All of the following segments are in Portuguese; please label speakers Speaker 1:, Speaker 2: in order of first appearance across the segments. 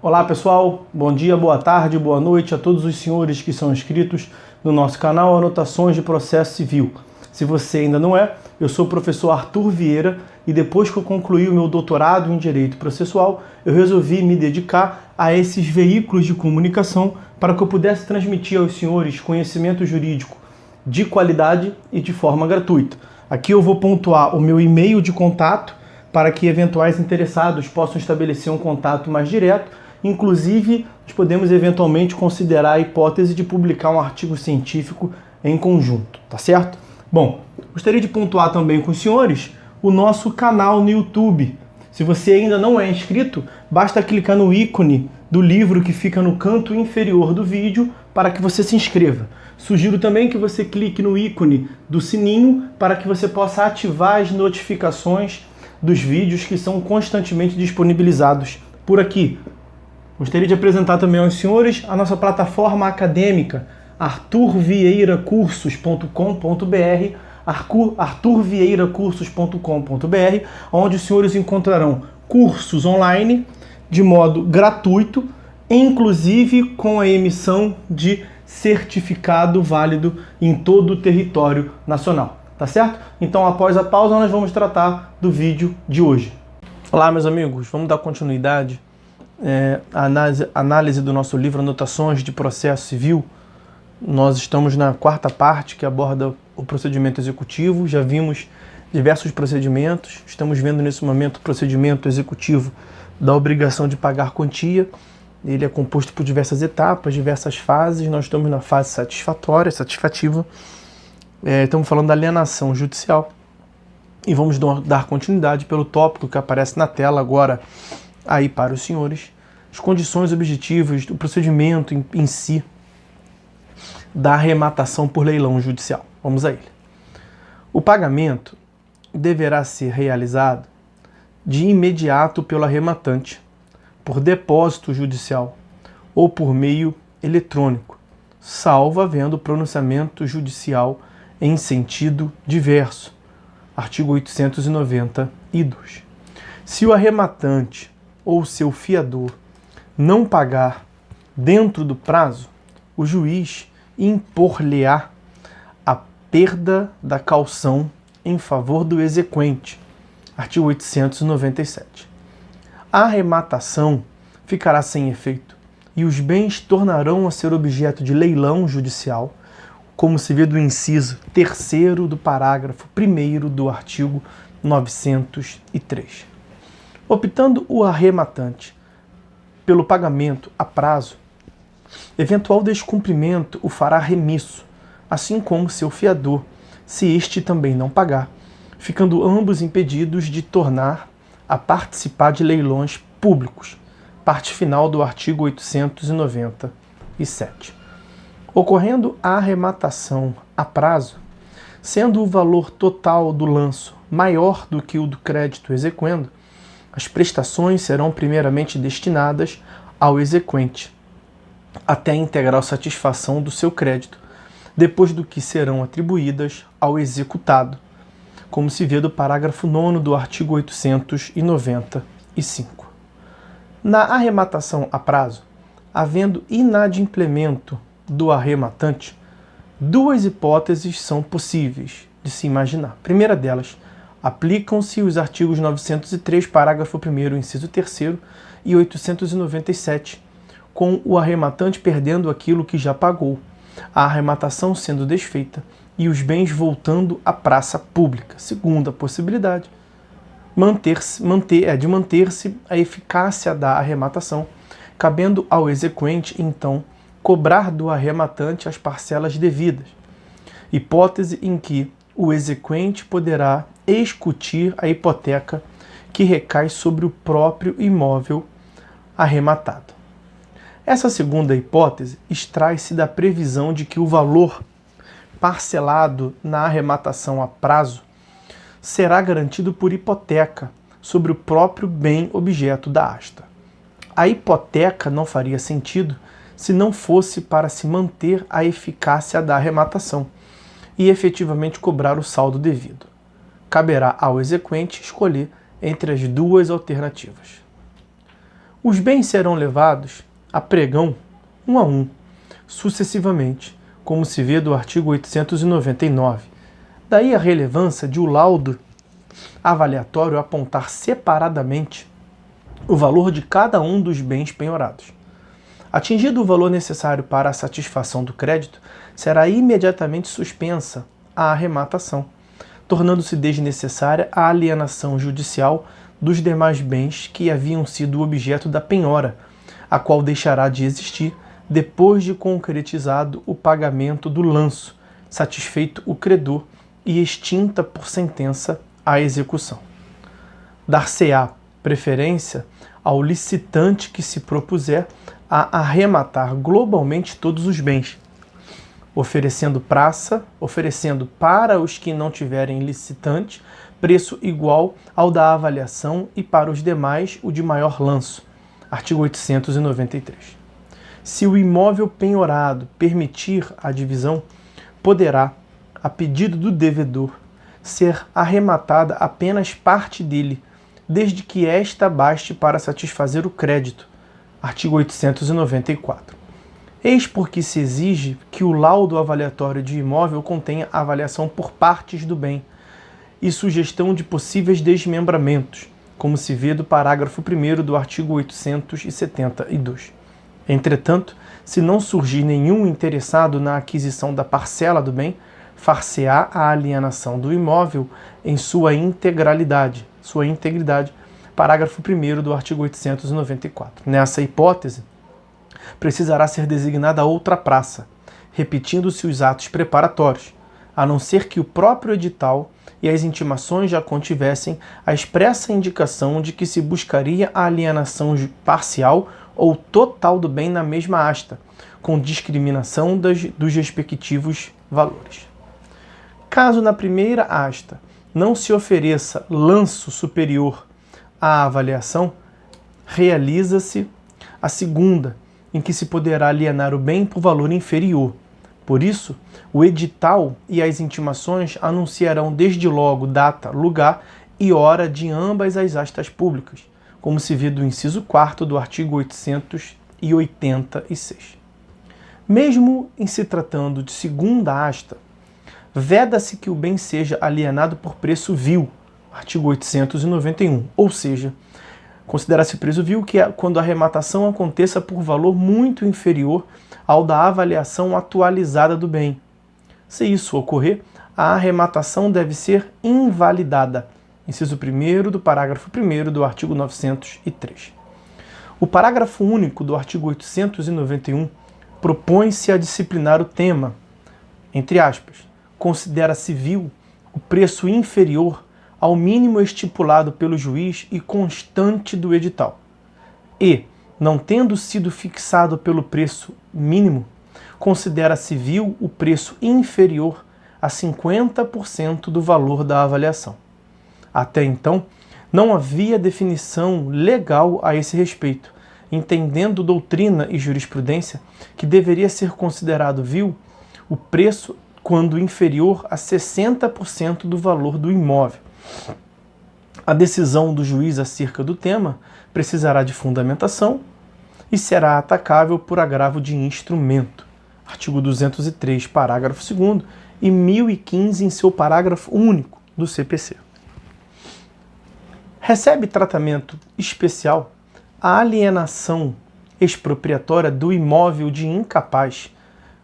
Speaker 1: Olá pessoal, bom dia, boa tarde, boa noite a todos os senhores que são inscritos no nosso canal Anotações de Processo Civil. Se você ainda não é, eu sou o professor Arthur Vieira e depois que eu concluí o meu doutorado em Direito Processual, eu resolvi me dedicar a esses veículos de comunicação para que eu pudesse transmitir aos senhores conhecimento jurídico de qualidade e de forma gratuita. Aqui eu vou pontuar o meu e-mail de contato para que eventuais interessados possam estabelecer um contato mais direto. Inclusive, nós podemos eventualmente considerar a hipótese de publicar um artigo científico em conjunto, tá certo? Bom, gostaria de pontuar também com os senhores o nosso canal no YouTube. Se você ainda não é inscrito, basta clicar no ícone do livro que fica no canto inferior do vídeo para que você se inscreva. Sugiro também que você clique no ícone do sininho para que você possa ativar as notificações dos vídeos que são constantemente disponibilizados por aqui. Gostaria de apresentar também aos senhores a nossa plataforma acadêmica, arturvieiracursos.com.br, arturvieiracursos.com.br, onde os senhores encontrarão cursos online de modo gratuito, inclusive com a emissão de certificado válido em todo o território nacional. Tá certo? Então, após a pausa, nós vamos tratar do vídeo de hoje. Olá, meus amigos, vamos dar continuidade à análise do nosso livro Anotações de Processo Civil. Nós estamos na quarta parte que aborda o procedimento executivo. Já vimos diversos procedimentos. Estamos vendo nesse momento o procedimento executivo da obrigação de pagar quantia. Ele é composto por diversas etapas, diversas fases. Nós estamos na fase satisfatória, satisfativa. Estamos falando da alienação judicial e vamos dar continuidade pelo tópico que aparece na tela agora aí para os senhores, as condições objetivas do procedimento em si da arrematação por leilão judicial. Vamos a ele. O pagamento deverá ser realizado de imediato pelo arrematante, por depósito judicial ou por meio eletrônico, salvo havendo pronunciamento judicial em sentido diverso. Artigo 892. Se o arrematante ou seu fiador não pagar dentro do prazo, o juiz impor-lhe-á a perda da caução em favor do exequente. Artigo 897. A arrematação ficará sem efeito e os bens tornarão a ser objeto de leilão judicial, como se vê do inciso 3º do parágrafo 1º do artigo 903. Optando o arrematante pelo pagamento a prazo, eventual descumprimento o fará remisso, assim como seu fiador, se este também não pagar, ficando ambos impedidos de tornar a participar de leilões públicos. Parte final do artigo 897. Ocorrendo a arrematação a prazo, sendo o valor total do lanço maior do que o do crédito exequendo, as prestações serão primeiramente destinadas ao exequente, até a integral satisfação do seu crédito, depois do que serão atribuídas ao executado, como se vê do parágrafo 9º do artigo 895. Na arrematação a prazo, havendo inadimplemento do arrematante, duas hipóteses são possíveis de se imaginar. Primeira delas, aplicam-se os artigos 903, parágrafo 1º, inciso 3º e 897, com o arrematante perdendo aquilo que já pagou, a arrematação sendo desfeita e os bens voltando à praça pública. Segunda possibilidade, de manter-se a eficácia da arrematação, cabendo ao exequente, então, cobrar do arrematante as parcelas devidas, hipótese em que o exequente poderá excutir a hipoteca que recai sobre o próprio imóvel arrematado. Essa segunda hipótese extrai-se da previsão de que o valor parcelado na arrematação a prazo será garantido por hipoteca sobre o próprio bem objeto da asta. A hipoteca não faria sentido se não fosse para se manter a eficácia da arrematação e efetivamente cobrar o saldo devido. Caberá ao exequente escolher entre as duas alternativas. Os bens serão levados a pregão um a um, sucessivamente, como se vê do artigo 899. Daí a relevância de o laudo avaliatório apontar separadamente o valor de cada um dos bens penhorados. Atingido o valor necessário para a satisfação do crédito, será imediatamente suspensa a arrematação, tornando-se desnecessária a alienação judicial dos demais bens que haviam sido objeto da penhora, a qual deixará de existir depois de concretizado o pagamento do lanço, satisfeito o credor e extinta por sentença a execução. Dar-se-á preferência ao licitante que se propuser a arrematar globalmente todos os bens, oferecendo para os que não tiverem licitante preço igual ao da avaliação e para os demais o de maior lanço. Artigo 893. Se o imóvel penhorado permitir a divisão, poderá, a pedido do devedor, ser arrematada apenas parte dele, desde que esta baste para satisfazer o crédito. Artigo 894. Eis porque se exige que o laudo avaliatório de imóvel contenha avaliação por partes do bem e sugestão de possíveis desmembramentos, como se vê do parágrafo 1º do artigo 872. Entretanto, se não surgir nenhum interessado na aquisição da parcela do bem, far-se-á a alienação do imóvel em sua integridade. Parágrafo 1º do artigo 894. Nessa hipótese, precisará ser designada outra praça, repetindo-se os atos preparatórios, a não ser que o próprio edital e as intimações já contivessem a expressa indicação de que se buscaria a alienação parcial ou total do bem na mesma asta, com discriminação dos respectivos valores. Caso na primeira asta não se ofereça lanço superior à avaliação, realiza-se a segunda, em que se poderá alienar o bem por valor inferior. Por isso, o edital e as intimações anunciarão desde logo data, lugar e hora de ambas as astas públicas, como se vê do inciso 4º do artigo 886. Mesmo em se tratando de segunda asta, veda-se que o bem seja alienado por preço vil, artigo 891, ou seja, considera-se preço vil que quando a arrematação aconteça por valor muito inferior ao da avaliação atualizada do bem. Se isso ocorrer, a arrematação deve ser invalidada. Inciso 1º do parágrafo 1º do artigo 903. O parágrafo único do artigo 891 propõe-se a disciplinar o tema, entre aspas, considera-se vil o preço inferior ao mínimo estipulado pelo juiz e constante do edital. E, não tendo sido fixado pelo preço mínimo, considera-se vil o preço inferior a 50% do valor da avaliação. Até então, não havia definição legal a esse respeito, entendendo doutrina e jurisprudência que deveria ser considerado vil o preço quando inferior a 60% do valor do imóvel. A decisão do juiz acerca do tema precisará de fundamentação e será atacável por agravo de instrumento. Artigo 203, parágrafo 2º e 1015 em seu parágrafo único do CPC. Recebe tratamento especial a alienação expropriatória do imóvel de incapaz,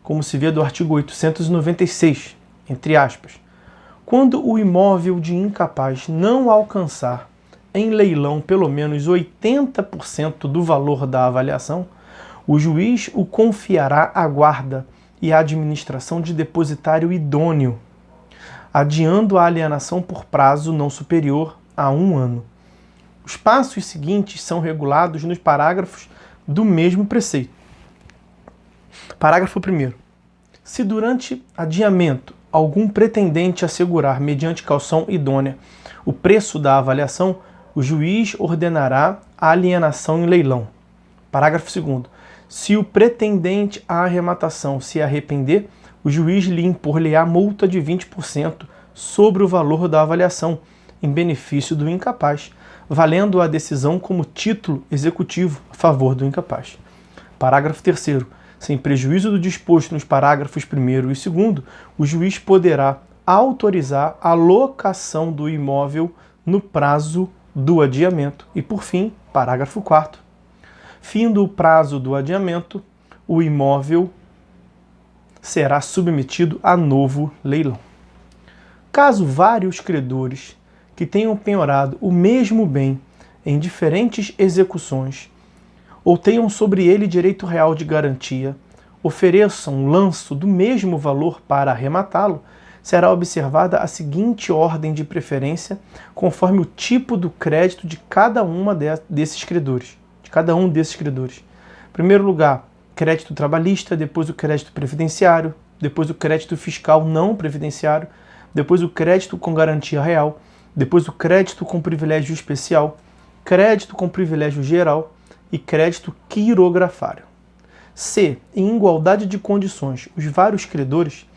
Speaker 1: como se vê do artigo 896, entre aspas, quando o imóvel de incapaz não alcançar em leilão pelo menos 80% do valor da avaliação, o juiz o confiará à guarda e à administração de depositário idôneo, adiando a alienação por prazo não superior a 1 ano. Os passos seguintes são regulados nos parágrafos do mesmo preceito. Parágrafo 1º. Se durante adiamento algum pretendente assegurar, mediante caução idônea, o preço da avaliação, o juiz ordenará a alienação em leilão. Parágrafo 2º. Se o pretendente à arrematação se arrepender, o juiz lhe impor-lhe-á multa de 20% sobre o valor da avaliação, em benefício do incapaz, valendo a decisão como título executivo a favor do incapaz. Parágrafo 3º. Sem prejuízo do disposto nos parágrafos 1º e 2º, o juiz poderá autorizar a locação do imóvel no prazo do adiamento. E, por fim, parágrafo 4º. Findo o prazo do adiamento, o imóvel será submetido a novo leilão. Caso vários credores que tenham penhorado o mesmo bem em diferentes execuções ou tenham sobre ele direito real de garantia, ofereçam lanço do mesmo valor para arrematá-lo, será observada a seguinte ordem de preferência conforme o tipo do crédito de cada um desses credores. Em primeiro lugar, crédito trabalhista, depois o crédito previdenciário, depois o crédito fiscal não previdenciário, depois o crédito com garantia real, depois o crédito com privilégio especial, crédito com privilégio geral e crédito quirografário. Se, em igualdade de condições, os vários credores,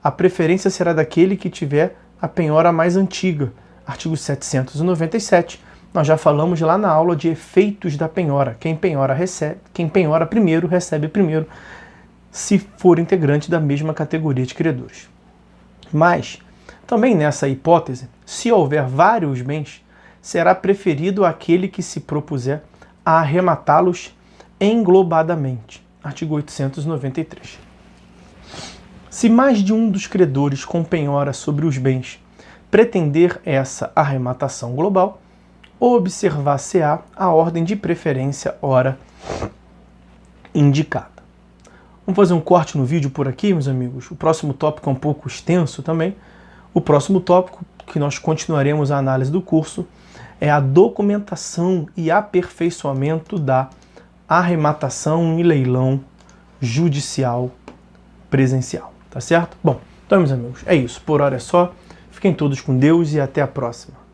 Speaker 1: a preferência será daquele que tiver a penhora mais antiga, artigo 797. Nós já falamos lá na aula de efeitos da penhora. Quem penhora primeiro recebe primeiro, se for integrante da mesma categoria de credores. Mas, também nessa hipótese, se houver vários bens, será preferido aquele que se propuser a arrematá-los englobadamente. Artigo 893. Se mais de um dos credores com penhora sobre os bens pretender essa arrematação global, observar-se-á a ordem de preferência ora indicada. Vamos fazer um corte no vídeo por aqui, meus amigos. O próximo tópico é um pouco extenso também. O próximo tópico, que nós continuaremos a análise do curso, é a documentação e aperfeiçoamento da arrematação e leilão judicial presencial. Tá certo? Bom, então, meus amigos, é isso. Por hora é só. Fiquem todos com Deus e até a próxima.